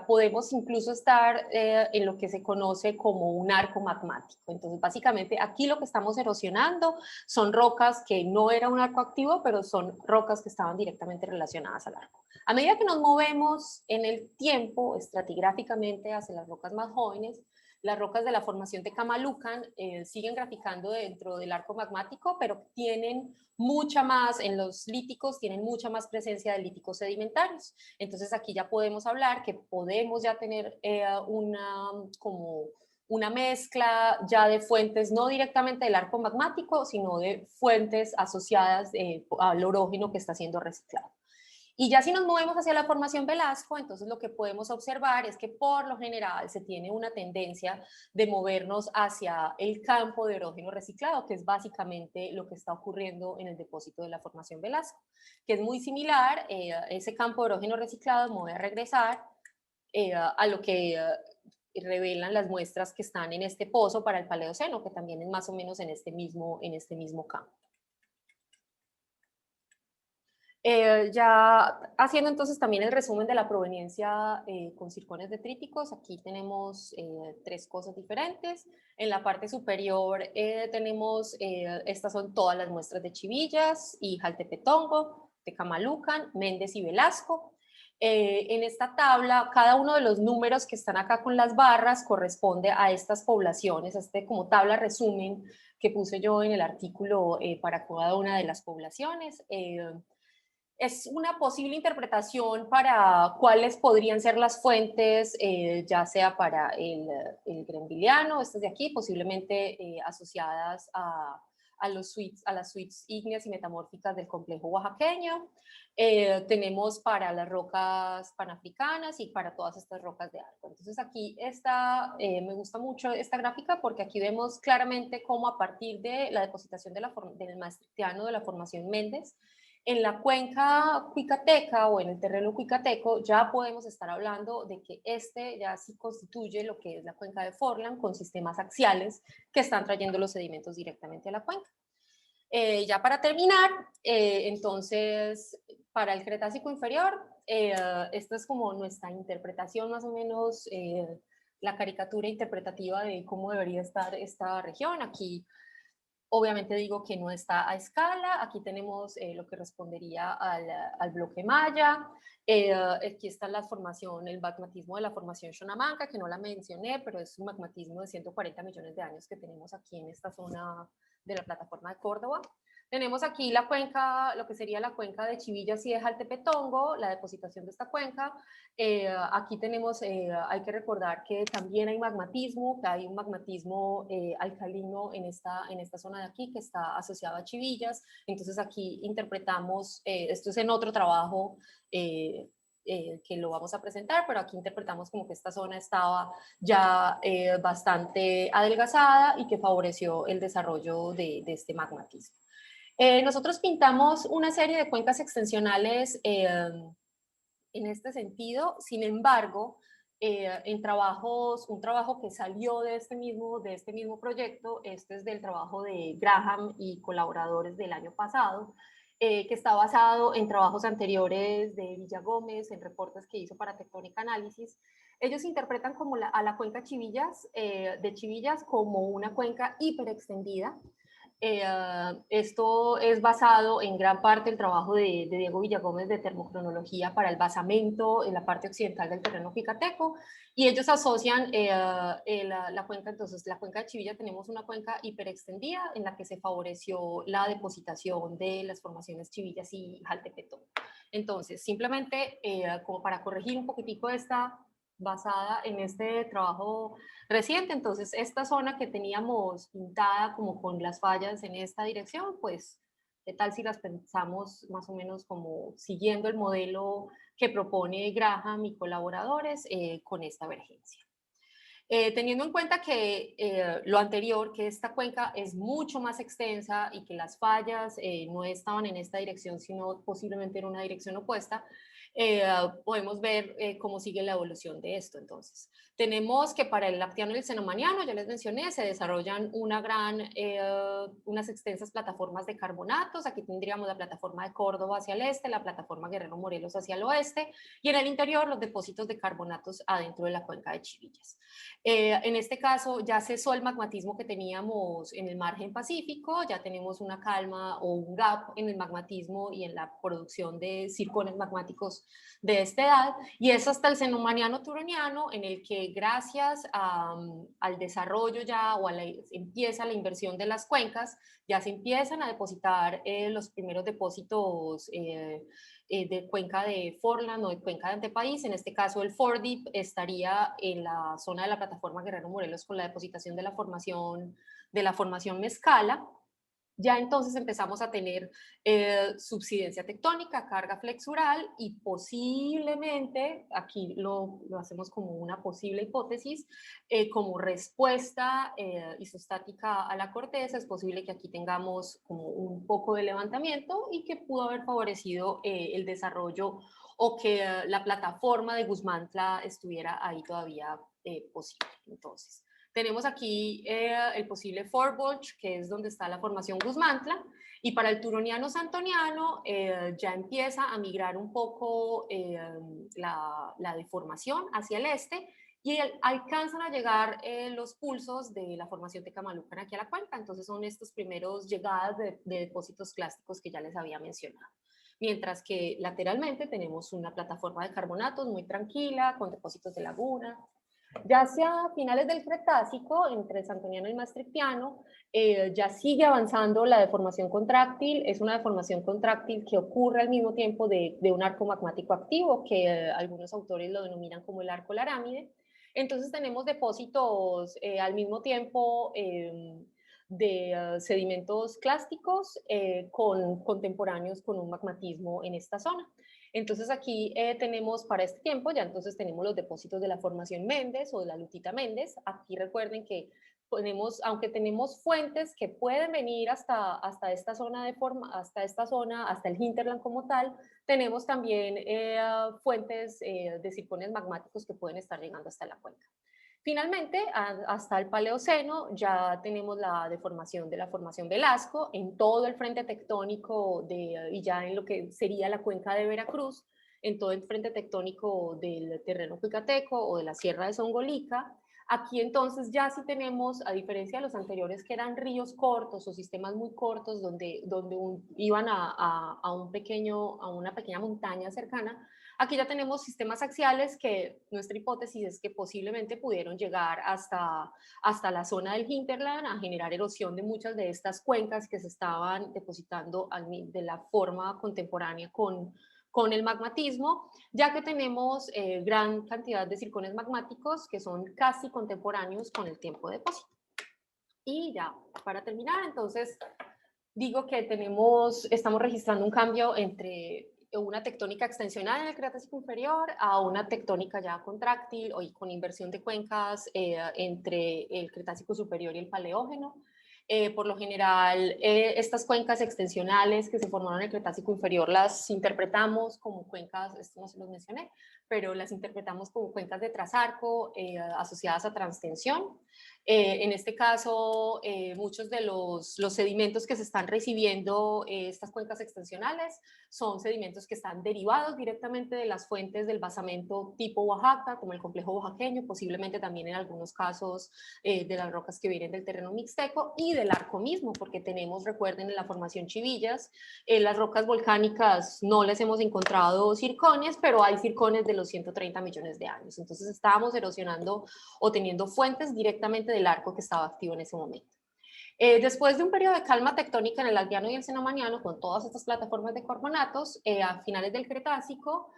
podemos incluso estar en lo que se conoce como un arco magmático. Entonces, básicamente, aquí lo que estamos erosionando son rocas que no era un arco activo, pero son rocas que estaban directamente relacionadas al arco. A medida que nos movemos en el tiempo, estratigráficamente, hacia las rocas más jóvenes, las rocas de la formación de Tecamalucan siguen graficando dentro del arco magmático, pero tienen mucha más, en los líticos, tienen mucha más presencia de líticos sedimentarios. Entonces aquí ya podemos hablar que podemos ya tener una mezcla ya de fuentes no directamente del arco magmático, sino de fuentes asociadas al orógeno que está siendo reciclado. Y ya si nos movemos hacia la formación Velasco, entonces lo que podemos observar es que por lo general se tiene una tendencia de movernos hacia el campo de orógeno reciclado, que es básicamente lo que está ocurriendo en el depósito de la formación Velasco, que es muy similar, ese campo de orógeno reciclado, me voy a regresar a lo que revelan las muestras que están en este pozo para el Paleoceno, que también es más o menos en este mismo campo. Ya haciendo entonces también el resumen de la proveniencia con circones detríticos, aquí tenemos 3 cosas diferentes. En la parte superior tenemos, estas son todas las muestras de Chivillas y Jaltepetongo, Tecamalucan, Méndez y Velasco. En esta tabla, cada uno de los números que están acá con las barras corresponde a estas poblaciones, como tabla resumen que puse yo en el artículo para cada una de las poblaciones. Es una posible interpretación para cuáles podrían ser las fuentes, ya sea para el grembiliano, estas de aquí, posiblemente asociadas a las suites ígneas y metamórficas del complejo oaxaqueño. Tenemos para las rocas panafricanas y para todas estas rocas de arco. Entonces aquí me gusta mucho esta gráfica porque aquí vemos claramente cómo a partir de la depositación del maastrichtiano de la formación Méndez, en la cuenca cuicateca o en el terreno cuicateco ya podemos estar hablando de que ya sí constituye lo que es la cuenca de Forlán con sistemas axiales que están trayendo los sedimentos directamente a la cuenca. Ya para terminar, entonces, para el Cretácico inferior, esta es como nuestra interpretación más o menos, la caricatura interpretativa de cómo debería estar esta región. Aquí obviamente digo que no está a escala. Aquí tenemos lo que respondería al bloque Maya. Aquí está el magmatismo de la formación Xonamanca, que no la mencioné, pero es un magmatismo de 140 millones de años que tenemos aquí en esta zona de la plataforma de Córdoba. Tenemos aquí la cuenca, lo que sería la cuenca de Chivillas y de Jaltepetongo, la depositación de esta cuenca. Aquí tenemos, hay que recordar que también hay magmatismo, que hay un magmatismo alcalino en esta zona de aquí que está asociado a Chivillas. Entonces aquí interpretamos, esto es en otro trabajo que lo vamos a presentar, pero aquí interpretamos como que esta zona estaba ya bastante adelgazada y que favoreció el desarrollo de este magmatismo. Nosotros pintamos una serie de cuencas extensionales en este sentido. Sin embargo, un trabajo que salió de este mismo proyecto, este es del trabajo de Graham y colaboradores del año pasado, que está basado en trabajos anteriores de Villagómez, en reportes que hizo para Tectónica Análisis. Ellos interpretan como a la cuenca de Chivillas como una cuenca hiperextendida. Esto es basado en gran parte el trabajo de Diego Villagómez de termocronología para el basamento en la parte occidental del terreno picateco, y ellos asocian la cuenca. Entonces la cuenca de Chivilla tenemos una cuenca hiperextendida en la que se favoreció la depositación de las formaciones Chivillas y Jaltepetón. Entonces simplemente como para corregir un poquitico esta basada en este trabajo reciente. Entonces, esta zona que teníamos pintada como con las fallas en esta dirección, pues, ¿qué tal si las pensamos más o menos como siguiendo el modelo que propone Graham y colaboradores con esta emergencia? Teniendo en cuenta que lo anterior, que esta cuenca es mucho más extensa y que las fallas no estaban en esta dirección, sino posiblemente en una dirección opuesta, podemos ver cómo sigue la evolución de esto. Entonces, tenemos que para el Lactiano y el Cenomaniano, ya les mencioné, se desarrollan unas extensas plataformas de carbonatos. Aquí tendríamos la plataforma de Córdoba hacia el este, la plataforma Guerrero Morelos hacia el oeste, y en el interior los depósitos de carbonatos adentro de la cuenca de Chivillas. En este caso ya cesó el magmatismo que teníamos en el margen pacífico, ya tenemos una calma o un gap en el magmatismo y en la producción de circones magmáticos de esta edad, y es hasta el cenomaniano turoniano en el que gracias al desarrollo ya empieza la inversión de las cuencas, ya se empiezan a depositar los primeros depósitos de cuenca de Forlán o de cuenca de Antepaís. En este caso el Fordip estaría en la zona de la plataforma Guerrero Morelos con la depositación de la formación Mezcala. Ya entonces empezamos a tener subsidencia tectónica, carga flexural, y posiblemente, aquí lo hacemos como una posible hipótesis, como respuesta isostática a la corteza, es posible que aquí tengamos como un poco de levantamiento y que pudo haber favorecido el desarrollo, o que la plataforma de Guzmantla estuviera ahí todavía posible. Entonces, Tenemos aquí el posible Fort Bolch, que es donde está la formación Guzmantla, y para el Turoniano Santoniano ya empieza a migrar un poco la deformación hacia el este, y alcanzan a llegar los pulsos de la formación Tecamalucan aquí a la cuenca. Entonces son estos primeros llegadas de depósitos clásticos que ya les había mencionado. Mientras que lateralmente tenemos una plataforma de carbonatos muy tranquila, con depósitos de laguna. Ya hacia finales del Cretácico, entre el Santoniano y el Maastrichtiano, ya sigue avanzando la deformación contráctil. Es una deformación contráctil que ocurre al mismo tiempo de un arco magmático activo, que algunos autores lo denominan como el arco larámide. Entonces tenemos depósitos al mismo tiempo de sedimentos clásticos contemporáneos con un magmatismo en esta zona. Entonces aquí tenemos para este tiempo, ya entonces tenemos los depósitos de la formación Méndez o de la Lutita Méndez. Aquí recuerden que ponemos, aunque tenemos fuentes que pueden venir hasta esta zona hasta el hinterland como tal, tenemos también fuentes de circones magmáticos que pueden estar llegando hasta la cuenca. Finalmente, hasta el Paleoceno ya tenemos la deformación de la formación Velasco en todo el frente tectónico y ya en lo que sería la cuenca de Veracruz, en todo el frente tectónico del terreno cuicateco o de la sierra de Songolica. Aquí entonces ya sí tenemos, a diferencia de los anteriores que eran ríos cortos o sistemas muy cortos donde iban a una pequeña montaña cercana, aquí ya tenemos sistemas axiales que nuestra hipótesis es que posiblemente pudieron llegar hasta la zona del hinterland a generar erosión de muchas de estas cuencas que se estaban depositando de la forma contemporánea con el magmatismo, ya que tenemos gran cantidad de circones magmáticos que son casi contemporáneos con el tiempo de depósito. Y ya, para terminar, entonces, digo que estamos registrando un cambio entre una tectónica extensional en el Cretácico inferior a una tectónica ya contráctil o con inversión de cuencas entre el Cretácico superior y el Paleógeno. Por lo general, estas cuencas extensionales que se formaron en el Cretácico inferior las interpretamos como cuencas, esto no se los mencioné, pero las interpretamos como cuencas de trasarco asociadas a transtensión. En este caso, muchos de los sedimentos que se están recibiendo estas cuencas extensionales son sedimentos que están derivados directamente de las fuentes del basamento tipo Oaxaca, como el complejo oaxaqueño, posiblemente también en algunos casos de las rocas que vienen del terreno mixteco y del arco mismo, porque tenemos, recuerden, en la formación Chivillas, las rocas volcánicas no les hemos encontrado circones, pero hay circones de los 130 millones de años. Entonces estábamos erosionando o teniendo fuentes directamente del arco que estaba activo en ese momento. Después de un periodo de calma tectónica en el Aldeano y el Cenomaniano, con todas estas plataformas de carbonatos, a finales del Cretácico,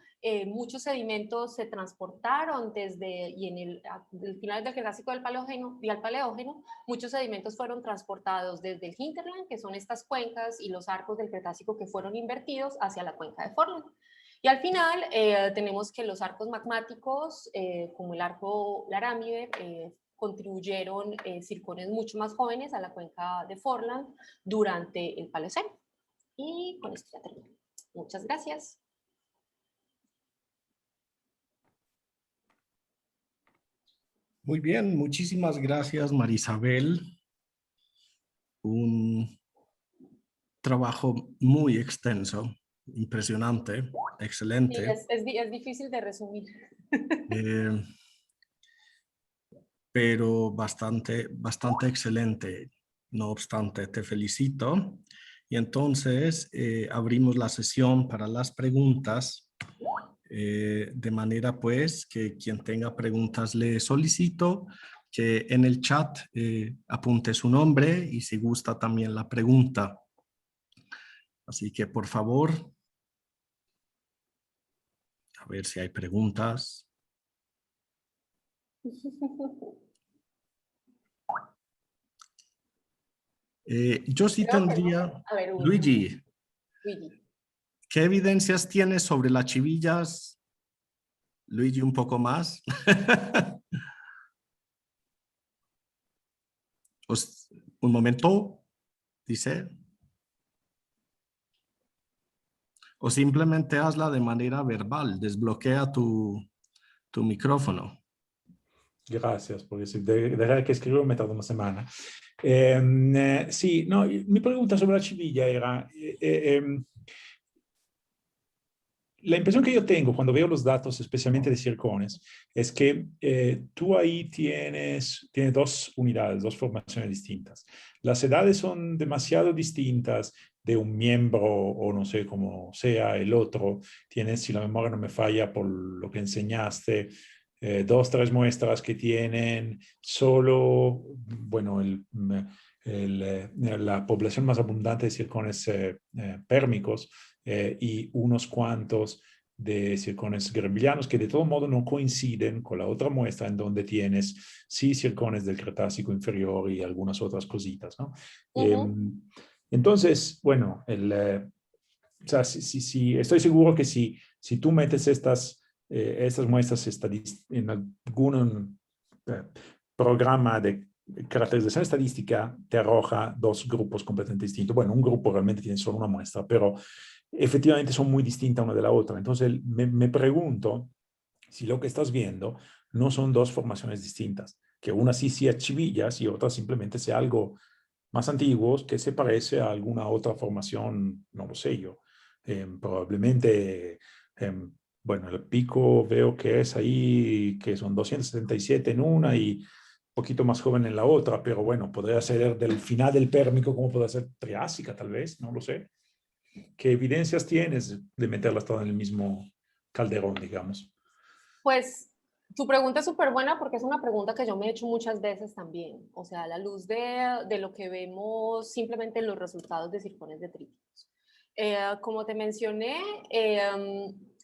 muchos sedimentos se transportaron y en el final del Cretácico y al Paleógeno, muchos sedimentos fueron transportados desde el hinterland, que son estas cuencas y los arcos del Cretácico que fueron invertidos hacia la cuenca de Forland. Y al final tenemos que los arcos magmáticos, como el arco larámide, contribuyeron circones mucho más jóvenes a la cuenca de Forland durante el Paleoceno. Y con esto ya termino. Muchas gracias. Muy bien, muchísimas gracias, Marisabel. Un trabajo muy extenso, impresionante, excelente. Sí, es difícil de resumir. Pero bastante excelente. No obstante, te felicito. Y entonces abrimos la sesión para las preguntas. De manera pues que quien tenga preguntas le solicito que en el chat apunte su nombre y si gusta también la pregunta. Así que por favor, a ver si hay preguntas. Yo sí tendría, A ver, Luigi, Luigi. ¿qué evidencias tienes sobre las chivillas? Luigi, un poco más. Un momento, dice. O simplemente hazla de manera verbal, desbloquea tu micrófono. Gracias, porque si de que escribo me tarda una semana. Sí, no, mi pregunta sobre la chivilla era, la impresión que yo tengo cuando veo los datos, especialmente de Zircones, es que tú ahí tienes dos unidades, dos formaciones distintas. Las edades son demasiado distintas de un miembro o no sé cómo sea el otro. Tienes, si la memoria no me falla por lo que enseñaste, dos, tres muestras que tienen solo, bueno, la población más abundante de zircones pérmicos y unos cuantos de zircones grambilianos que de todo modo no coinciden con la otra muestra en donde tienes sí zircones del Cretácico inferior y algunas otras cositas, ¿no? Entonces, bueno, o sea, estoy seguro que si tú metes estas muestras en algún programa de caracterización estadística, te arroja dos grupos completamente distintos. Bueno, un grupo realmente tiene solo una muestra, pero efectivamente son muy distintas una de la otra. Entonces, me pregunto si lo que estás viendo no son dos formaciones distintas, que una sí sea chivillas y otra simplemente sea algo más antiguos que se parece a alguna otra formación, no lo sé yo. Probablemente, bueno, el pico veo que es ahí, que son 277 en una y un poquito más joven en la otra, pero bueno, podría ser del final del Pérmico, como podría ser Triásica tal vez, no lo sé. ¿Qué evidencias tienes de meterlas todas en el mismo calderón, digamos? Pues tu pregunta es súper buena porque es una pregunta que yo me he hecho muchas veces también. O sea, a la luz de lo que vemos simplemente en los resultados de zircones detríticos. Como te mencioné,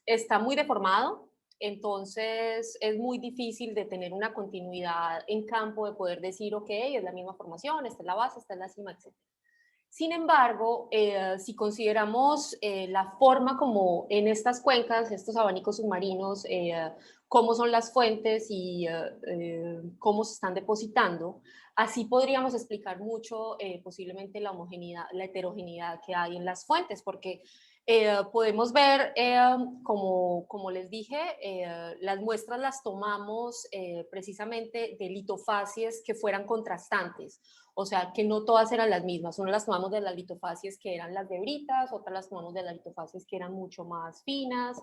está muy deformado, entonces es muy difícil de tener una continuidad en campo, de poder decir, ok, es la misma formación, esta es la base, esta es la cima, etc. Sin embargo, si consideramos la forma como en estas cuencas, estos abanicos submarinos, cómo son las fuentes y cómo se están depositando, así podríamos explicar mucho posiblemente la homogeneidad, la heterogeneidad que hay en las fuentes, porque podemos ver, como les dije, las muestras las tomamos precisamente de litofacies que fueran contrastantes, o sea, que no todas eran las mismas. Unas las tomamos de las litofacies que eran las de britas, otras las tomamos de las litofacies que eran mucho más finas,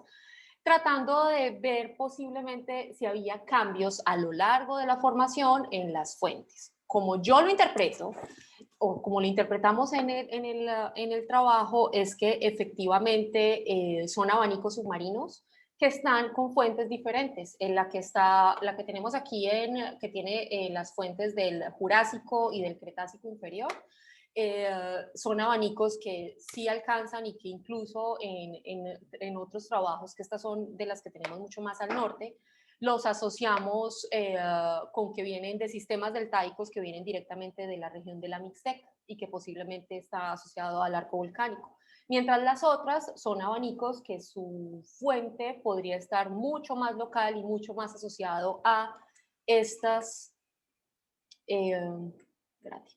tratando de ver posiblemente si había cambios a lo largo de la formación en las fuentes. Como yo lo interpreto, o como lo interpretamos en el trabajo, es que efectivamente son abanicos submarinos que están con fuentes diferentes. En la que tenemos aquí, que tiene las fuentes del Jurásico y del Cretácico inferior, son abanicos que sí alcanzan y que incluso en otros trabajos, que estas son de las que tenemos mucho más al norte, los asociamos con que vienen de sistemas deltaicos que vienen directamente de la región de la Mixteca y que posiblemente está asociado al arco volcánico. Mientras las otras son abanicos que su fuente podría estar mucho más local y mucho más asociado a estas... gracias.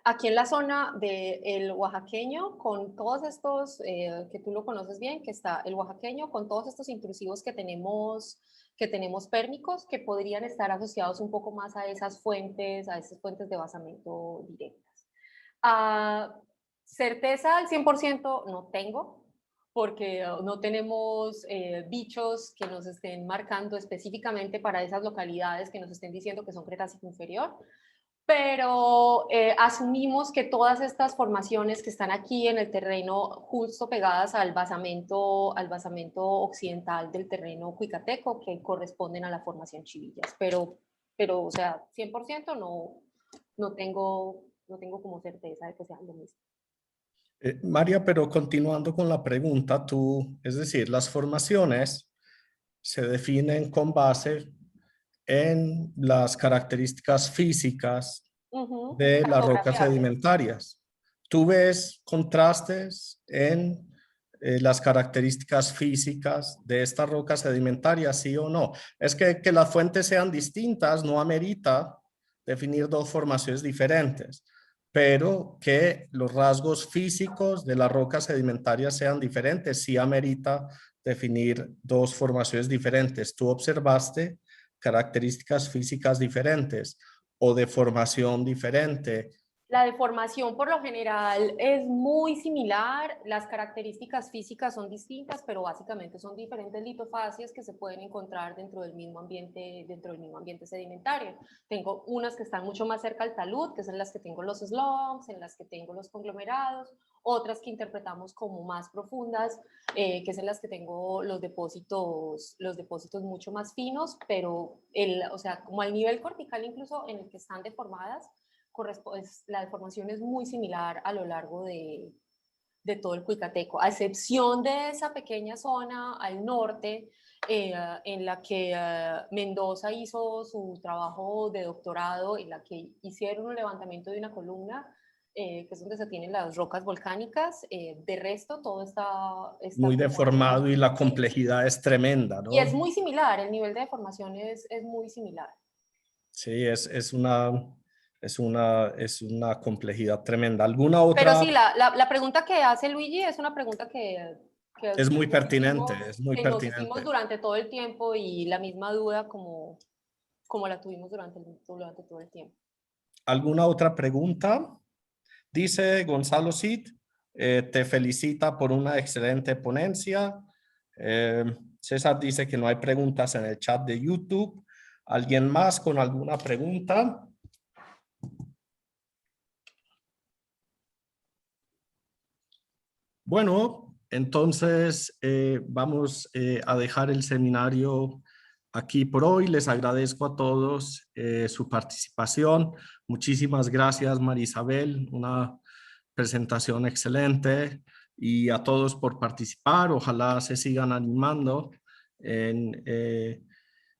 Aquí en la zona del oaxaqueño, con todos estos, que tú lo conoces bien, que está el oaxaqueño, con todos estos intrusivos que tenemos pérmicos, que podrían estar asociados un poco más a esas fuentes de basamento directas. Certeza al 100% no tengo, porque no tenemos bichos que nos estén marcando específicamente para esas localidades que nos estén diciendo que son Cretácico inferior, pero asumimos que todas estas formaciones que están aquí en el terreno, justo pegadas al basamento occidental del terreno cuicateco, que corresponden a la formación Chivillas, pero o sea, 100% no tengo como certeza de que sean lo mismo. María, pero continuando con la pregunta, es decir, las formaciones se definen con base en las características físicas de las rocas sedimentarias. ¿Tú ves contrastes en las características físicas de estas rocas sedimentarias, sí o no? Es que las fuentes sean distintas no amerita definir dos formaciones diferentes, pero que los rasgos físicos de las rocas sedimentarias sean diferentes, sí amerita definir dos formaciones diferentes. ¿Tú observaste características físicas diferentes o de formación diferente. La deformación por lo general es muy similar, las características físicas son distintas, pero básicamente son diferentes litofascias que se pueden encontrar dentro del mismo ambiente sedimentario. Tengo unas que están mucho más cerca al talud, que son las que tengo los slumps, en las que tengo los conglomerados, otras que interpretamos como más profundas, que es en las que tengo los depósitos mucho más finos, pero o sea, como al nivel cortical incluso en el que están deformadas, la deformación es muy similar a lo largo de todo el Cuicateco, a excepción de esa pequeña zona al norte en la que Mendoza hizo su trabajo de doctorado, en la que hicieron un levantamiento de una columna, que es donde se tienen las rocas volcánicas. De resto, todo está muy deformado y la complejidad es tremenda, ¿no? Y es muy similar, el nivel de deformación es muy similar. Sí, es una complejidad tremenda. ¿Alguna otra? Pero sí, la pregunta que hace Luigi es una pregunta que es muy pertinente, nos hicimos durante todo el tiempo, y la misma duda como la tuvimos durante todo el tiempo. ¿Alguna otra pregunta? Dice Gonzalo Cid, te felicita por una excelente ponencia. César dice que no hay preguntas en el chat de YouTube. ¿Alguien más con alguna pregunta? Bueno, entonces vamos a dejar el seminario aquí por hoy. Les agradezco a todos su participación. Muchísimas gracias, María Isabel. Una presentación excelente, y a todos por participar. Ojalá se sigan animando en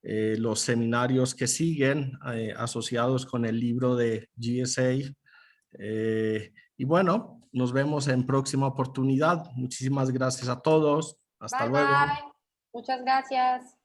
los seminarios que siguen asociados con el libro de GSA. Y bueno, nos vemos en próxima oportunidad. Muchísimas gracias a todos. Hasta luego. Bye. Muchas gracias.